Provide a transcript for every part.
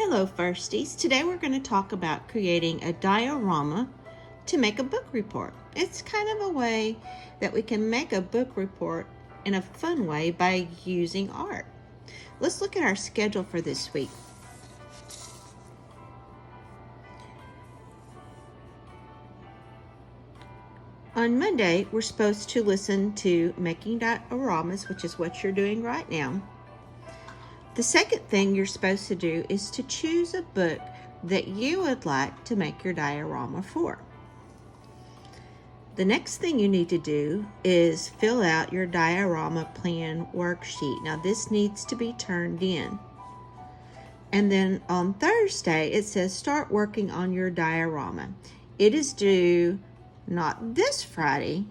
Hello Firsties. Today we're going to talk about creating a diorama to make a book report. It's kind of a way that we can make a book report in a fun way by using art. Let's look at our schedule for this week. On Monday, we're supposed to listen to Making Dioramas, which is what you're doing right now. The second thing you're supposed to do is to choose a book that you would like to make your diorama for. The next thing you need to do is fill out your diorama plan worksheet. Now this needs to be turned in. And then on Thursday, it says start working on your diorama. It is due not this Friday,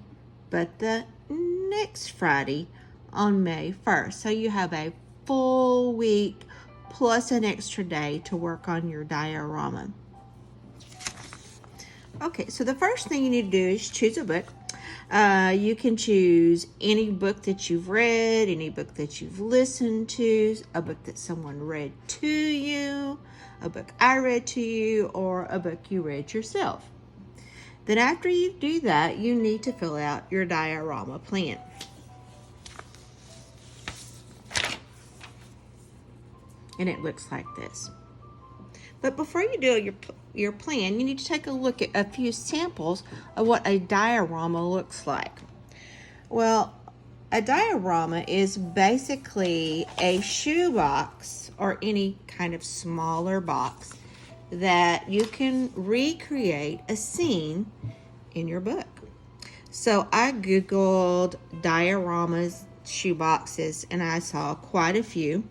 but the next Friday on May 1st. So you have a full week plus an extra day to work on your diorama. Okay, so the first thing you need to do is choose a book. You can choose any book that you've read, any book that you've listened to, a book that someone read to you, a book I read to you, or a book you read yourself. Then after you do that, you need to fill out your diorama plan. And it looks like this. But before you do your plan, you need to take a look at a few samples of what a diorama looks like. Well, a diorama is basically a shoebox or any kind of smaller box that you can recreate a scene in your book. So I Googled dioramas shoeboxes and I saw quite a few.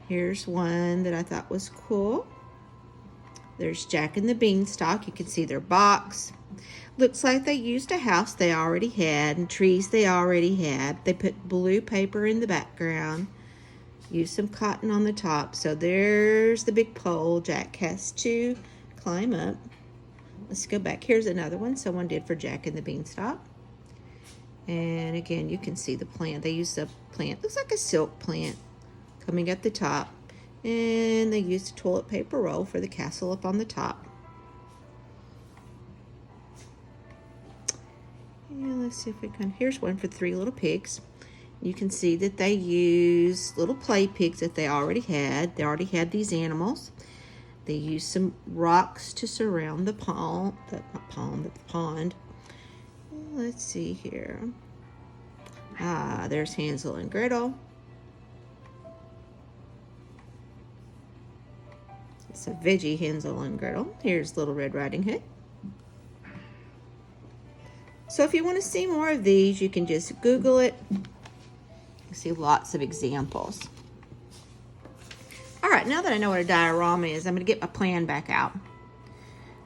Here's one that I thought was cool. There's Jack and the Beanstalk. You can see their box. Looks like they used a house they already had and trees they already had. They put blue paper in the background. Used some cotton on the top. So there's the big pole Jack has to climb up. Let's go back. Here's another one someone did for Jack and the Beanstalk. And again, you can see the plant. They used a plant. Looks like a silk plant coming at the top. And they used a toilet paper roll for the castle up on the top. And let's see if we can. Here's one for Three Little Pigs. You can see that they use little play pigs that they already had. They already had these animals. They used some rocks to surround the pond. The pond. Let's see here. There's Hansel and Gretel. It's a veggie Hansel and Gretel. Here's Little Red Riding Hood. So if you want to see more of these, you can just Google it. You see lots of examples. All right, now that I know what a diorama is, I'm going to get my plan back out.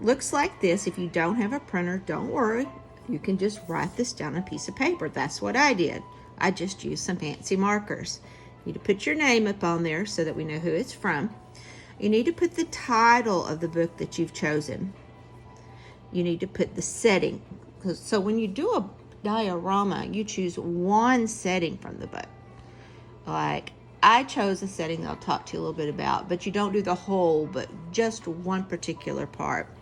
Looks like this. If you don't have a printer, don't worry. You can just write this down on a piece of paper. That's what I did. I just used some fancy markers. You need to put your name up on there so that we know who it's from. You need to put the title of the book that you've chosen. You need to put the setting. So when you do a diorama, you choose one setting from the book. Like I chose a setting that I'll talk to you a little bit about, but you don't do the whole, but just one particular part.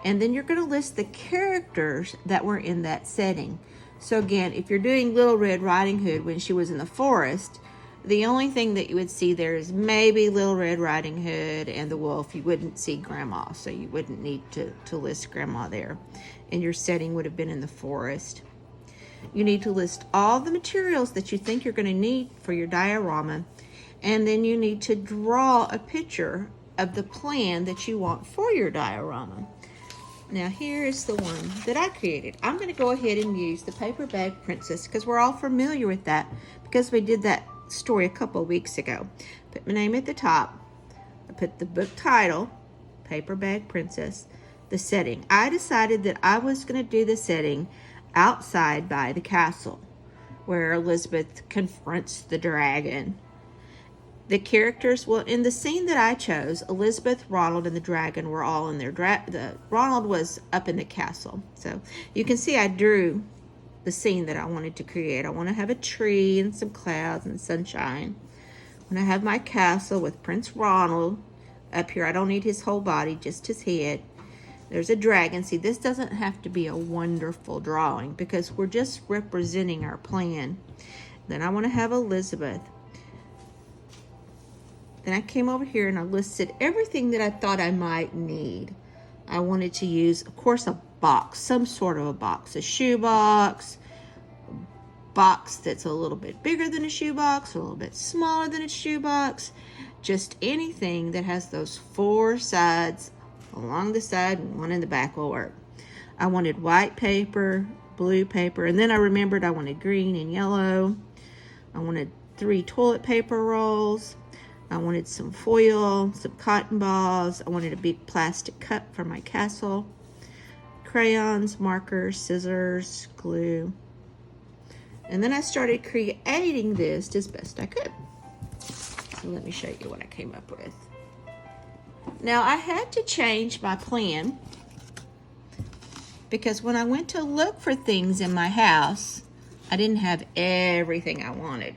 And then you're going to list the characters that were in that setting. So again, if you're doing Little Red Riding Hood when she was in the forest, the only thing that you would see there is maybe Little Red Riding Hood and the wolf. You wouldn't see Grandma, so you wouldn't need to list Grandma there. And your setting would have been in the forest. You need to list all the materials that you think you're going to need for your diorama. And then you need to draw a picture of the plan that you want for your diorama. Now here is the one that I created. I'm going to go ahead and use the Paper Bag Princess because we're all familiar with that because we did that story a couple of weeks ago. Put my name at the top. I put the book title, Paper Bag Princess, the setting. I decided that I was going to do the setting outside by the castle where Elizabeth confronts the dragon. The characters, well, in the scene that I chose, Elizabeth, Ronald, and the dragon were all in their Ronald was up in the castle. So you can see I drew the scene that I wanted to create. I want to have a tree and some clouds and sunshine. I want to have my castle with Prince Ronald up here. I don't need his whole body, just his head. There's a dragon. See, this doesn't have to be a wonderful drawing because we're just representing our plan. Then I want to have Elizabeth. Then I came over here and I listed everything that I thought I might need. I wanted to use, of course, a box, some sort of a box, a shoe box, box that's a little bit bigger than a shoe box, a little bit smaller than a shoe box, just anything that has those 4 sides along the side and 1 in the back will work. I wanted white paper, blue paper, and then I remembered I wanted green and yellow. I wanted 3 toilet paper rolls. I wanted some foil, some cotton balls. I wanted a big plastic cup for my castle, crayons, markers, scissors, glue. And then I started creating this as best I could. So let me show you what I came up with. Now I had to change my plan because when I went to look for things in my house, I didn't have everything I wanted.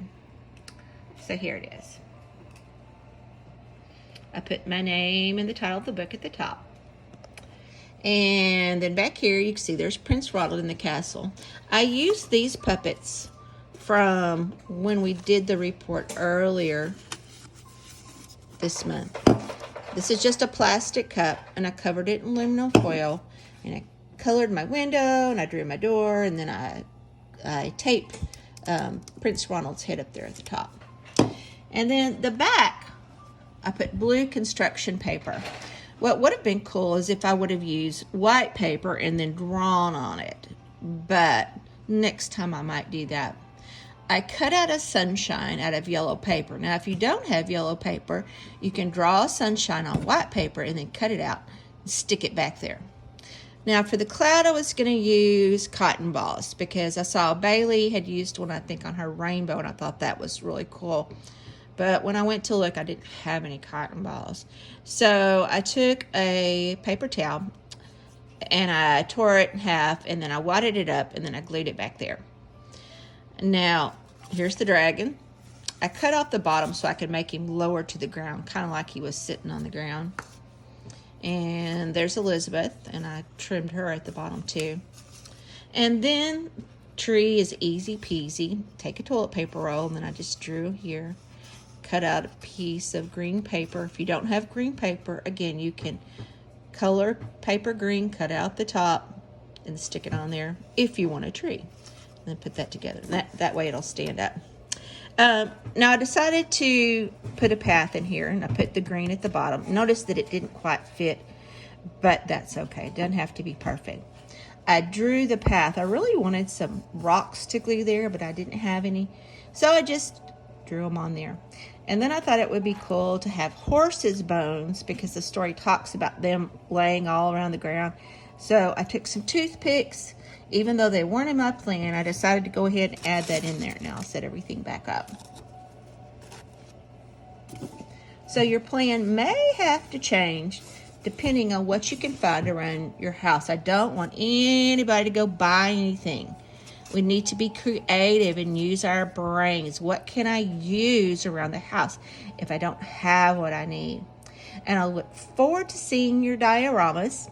So here it is. I put my name and the title of the book at the top. And then back here, you can see there's Prince Ronald in the castle. I used these puppets from when we did the report earlier this month. This is just a plastic cup, and I covered it in aluminum foil, and I colored my window, and I drew my door, and then I taped Prince Ronald's head up there at the top. And then the back, I put blue construction paper. What would have been cool is if I would have used white paper and then drawn on it, but next time I might do that. I cut out a sunshine out of yellow paper. Now, if you don't have yellow paper, you can draw a sunshine on white paper and then cut it out and stick it back there. Now, for the cloud, I was going to use cotton balls because I saw Bailey had used one, I think, on her rainbow, and I thought that was really cool. But when I went to look, I didn't have any cotton balls. So I took a paper towel and I tore it in half, and then I wadded it up, and then I glued it back there. Now, here's the dragon. I cut off the bottom so I could make him lower to the ground, kind of like he was sitting on the ground. And there's Elizabeth, and I trimmed her at the bottom too. And then tree is easy peasy. Take a toilet paper roll, and then I just drew here. Cut out a piece of green paper. If you don't have green paper, again, you can color paper green, cut out the top, and stick it on there if you want a tree. And then put that together. That way it'll stand up. Now I decided to put a path in here, and I put the green at the bottom. Notice that it didn't quite fit, but that's okay. It doesn't have to be perfect. I drew the path. I really wanted some rocks to glue there, but I didn't have any, so I just drew them on there. And then I thought it would be cool to have horses' bones because the story talks about them laying all around the ground. So I took some toothpicks. Even though they weren't in my plan, I decided to go ahead and add that in there. Now I'll set everything back up. So your plan may have to change depending on what you can find around your house. I don't want anybody to go buy anything. We need to be creative and use our brains. What can I use around the house if I don't have what I need? And I look forward to seeing your dioramas.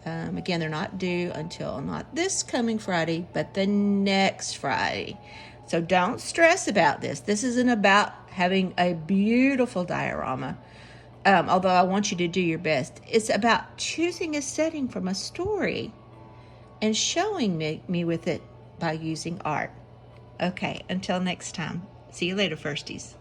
Again, they're not due until not this coming Friday, but the next Friday. So don't stress about this. This isn't about having a beautiful diorama, although I want you to do your best. It's about choosing a setting from a story and showing me with it by using art. Okay, until next time. See you later, firsties.